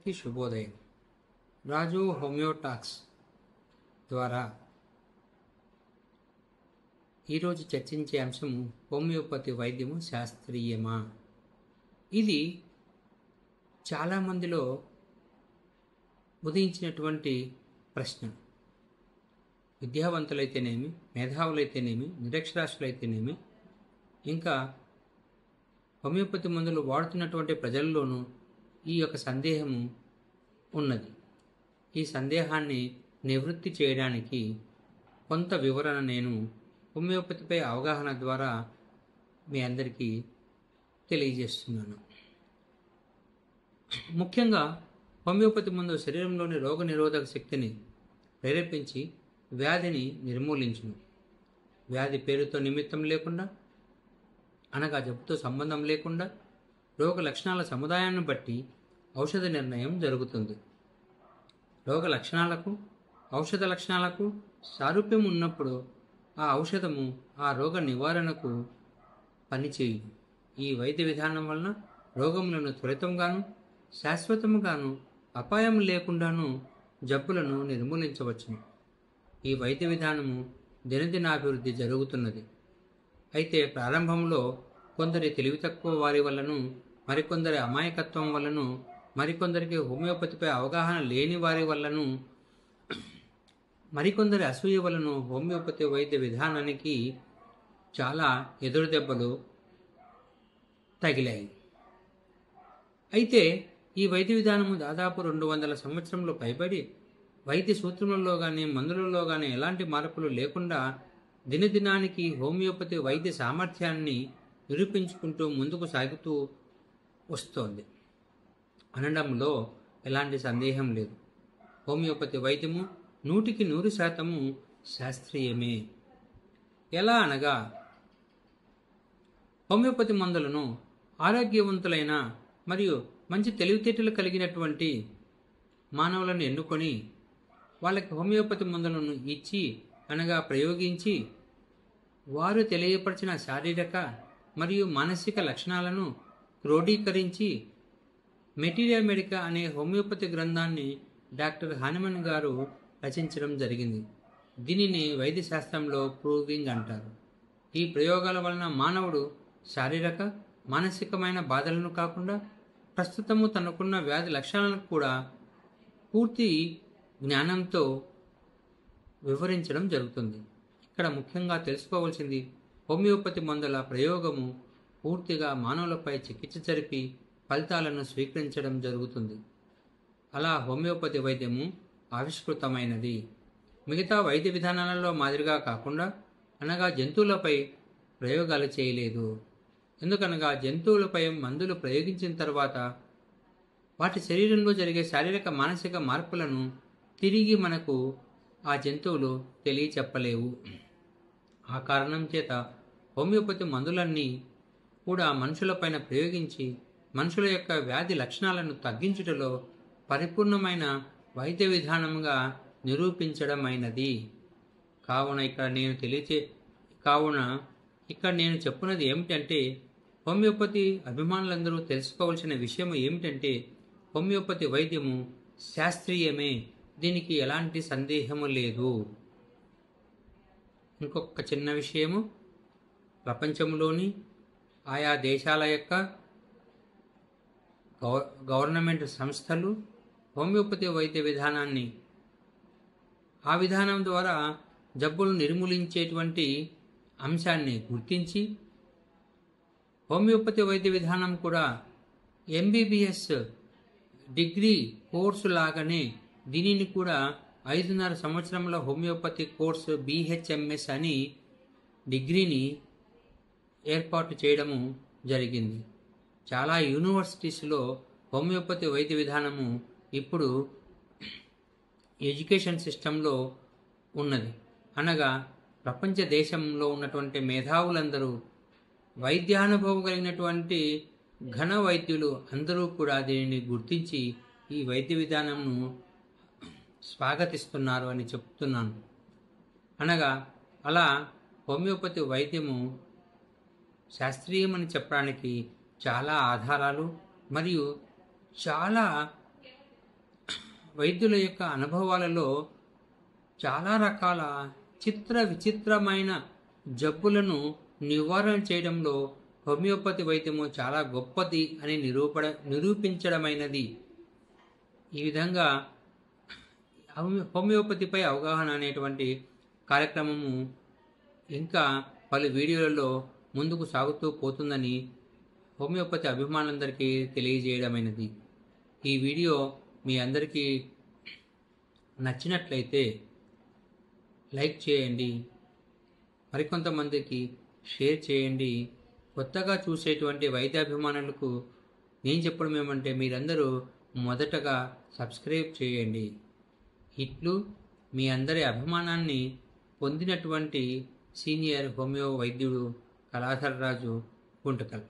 అందరికీ శుభోదయం. రాజు హోమియోటాక్స్ ద్వారా ఈరోజు చర్చించే అంశం హోమియోపతి వైద్యము శాస్త్రీయమా. ఇది చాలామందిలో ఉదయించినటువంటి ప్రశ్న. విద్యావంతులైతేనేమి, మేధావులైతేనేమి, నిరక్షరాస్యులైతేనేమి, ఇంకా హోమియోపతి మందులు వాడుతున్నటువంటి ప్రజల్లోనూ ఈ యొక్క సందేహము ఉన్నది. ఈ సందేహాన్ని నివృత్తి చేయడానికి కొంత వివరణ నేను హోమియోపతిపై అవగాహన ద్వారా మీ అందరికీ తెలియజేస్తున్నాను. ముఖ్యంగా హోమియోపతి మందు శరీరంలోని రోగ నిరోధక శక్తిని ప్రేరేపించి వ్యాధిని నిర్మూలించును. వ్యాధి పేరుతో నిమిత్తం లేకుండా, అనగా జబ్బుతో సంబంధం లేకుండా, రోగ లక్షణాల సముదాయాన్ని బట్టి ఔషధ నిర్ణయం జరుగుతుంది. రోగ లక్షణాలకు, ఔషధ లక్షణాలకు సారూప్యం ఉన్నప్పుడు ఆ ఔషధము ఆ రోగ నివారణకు పనిచేయదు. ఈ వైద్య విధానం వలన రోగములను త్వరితంగాను, శాశ్వతముగాను, అపాయం లేకుండాను జబ్బులను నిర్మూలించవచ్చును. ఈ వైద్య విధానము దినదినాభివృద్ధి జరుగుతున్నది. అయితే ప్రారంభంలో కొందరి తెలివి తక్కువ వారి వల్లను, మరికొందరి అమాయకత్వం వల్లను, మరికొందరికి హోమియోపతిపై అవగాహన లేని వారి వల్లను, మరికొందరి అసూయ వలను హోమియోపతి వైద్య విధానానికి చాలా ఎదురుదెబ్బలు తగిలాయి. అయితే ఈ వైద్య విధానము దాదాపు 200 సంవత్సరంలో పైబడి వైద్య సూత్రములలో కానీ, మందులలో కానీ ఎలాంటి మార్పులు లేకుండా దినదినానికి హోమియోపతి వైద్య సామర్థ్యాన్ని నిరూపించుకుంటూ ముందుకు సాగుతూ వస్తోంది అనడంలో ఎలాంటి సందేహం లేదు. హోమియోపతి వైద్యము 100% శాస్త్రీయమే. ఎలా అనగా, హోమియోపతి మందులను ఆరోగ్యవంతులైన మరియు మంచి తెలివితేటలు కలిగినటువంటి మానవులను ఎన్నుకొని వాళ్ళకి హోమియోపతి మందులను ఇచ్చి, అనగా ప్రయోగించి, వారు తెలియపరిచిన శారీరక మరియు మానసిక లక్షణాలను క్రోడీకరించి మెటీరియా మెడికా అనే హోమియోపతి గ్రంథాన్ని డాక్టర్ హానిమన్ గారు రచించడం జరిగింది. దీనిని వైద్యశాస్త్రంలో ప్రూవింగ్ అంటారు. ఈ ప్రయోగాల వలన మానవుడు శారీరక, మానసికమైన బాధలను కాకుండా ప్రస్తుతము తనకున్న వ్యాధి లక్షణాలను కూడా పూర్తి జ్ఞానంతో వివరించడం జరుగుతుంది. ఇక్కడ ముఖ్యంగా తెలుసుకోవాల్సింది, హోమియోపతి మందుల ప్రయోగము పూర్తిగా మానవులపై చికిత్స జరిపి ఫలితాలను స్వీకరించడం జరుగుతుంది. అలా హోమియోపతి వైద్యము ఆవిష్కృతమైనది. మిగతా వైద్య విధానాలలో మాదిరిగా కాకుండా, అనగా జంతువులపై ప్రయోగాలు చేయలేదు. ఎందుకనగా జంతువులపై మందులు ప్రయోగించిన తర్వాత వాటి శరీరంలో జరిగే శారీరక, మానసిక మార్పులను తిరిగి మనకు ఆ జంతువులు తెలియచెప్పలేవు. ఆ కారణం చేత హోమియోపతి మందులన్నీ కూడా మనుషులపైన ప్రయోగించి మనుషుల యొక్క వ్యాధి లక్షణాలను తగ్గించుటలో పరిపూర్ణమైన వైద్య విధానంగా నిరూపించడమైనది. కావున ఇక్కడ నేను చెప్పున్నది ఏమిటంటే, హోమియోపతి అభిమానులందరూ తెలుసుకోవాల్సిన విషయం ఏమిటంటే, హోమియోపతి వైద్యము శాస్త్రీయమే. దీనికి ఎలాంటి సందేహము లేదు. ఇంకొక చిన్న విషయము, ప్రపంచంలోని ఆయా దేశాల యొక్క గవర్నమెంట్ సంస్థలు హోమియోపతి వైద్య విధానాన్ని, ఆ విధానం ద్వారా జబ్బులు నిర్మూలించేటువంటి అంశాన్ని గుర్తించి, హోమియోపతి వైద్య విధానం కూడా MBBS డిగ్రీ కోర్సు లాగానే దీనిని కూడా 5.5 సంవత్సరంలో హోమియోపతి కోర్సు BHMS అని డిగ్రీని ఏర్పాటు చేయడము జరిగింది. చాలా యూనివర్సిటీస్లో హోమియోపతి వైద్య విధానము ఇప్పుడు ఎడ్యుకేషన్ సిస్టంలో ఉన్నది. అనగా ప్రపంచ దేశంలో ఉన్నటువంటి మేధావులందరూ, వైద్యానుభవం కలిగినటువంటి ఘన వైద్యులు అందరూ కూడా దీనిని గుర్తించి ఈ వైద్య విధానంను స్వాగతిస్తున్నారు అని చెప్తున్నాను. అనగా అలా హోమియోపతి వైద్యము శాస్త్రీయమని చెప్పడానికి చాలా ఆధారాలు మరియు చాలా వైద్యుల యొక్క అనుభవాలలో చాలా రకాల విచిత్రమైన జబ్బులను నివారణ చేయడంలో హోమియోపతి వైద్యము చాలా గొప్పది అని నిరూపించడమైనది. ఈ విధంగా హోమియోపతిపై అవగాహన అనేటువంటి కార్యక్రమము ఇంకా పలు వీడియోలలో ముందుకు సాగుతూ పోతుందని హోమియోపతి అభిమానులందరికీ తెలియజేయడమైనది. ఈ వీడియో మీ అందరికీ నచ్చినట్లయితే లైక్ చేయండి, మరికొంతమందికి షేర్ చేయండి. కొత్తగా చూసేటువంటి వైద్యాభిమానులకు నేను చెప్పడం ఏమంటే మీరందరూ మొదటగా సబ్స్క్రైబ్ చేయండి. ఇట్లు మీ అందరి అభిమానాన్ని పొందినటువంటి సీనియర్ హోమియో వైద్యుడు కళాధరరాజు గుంటకల్.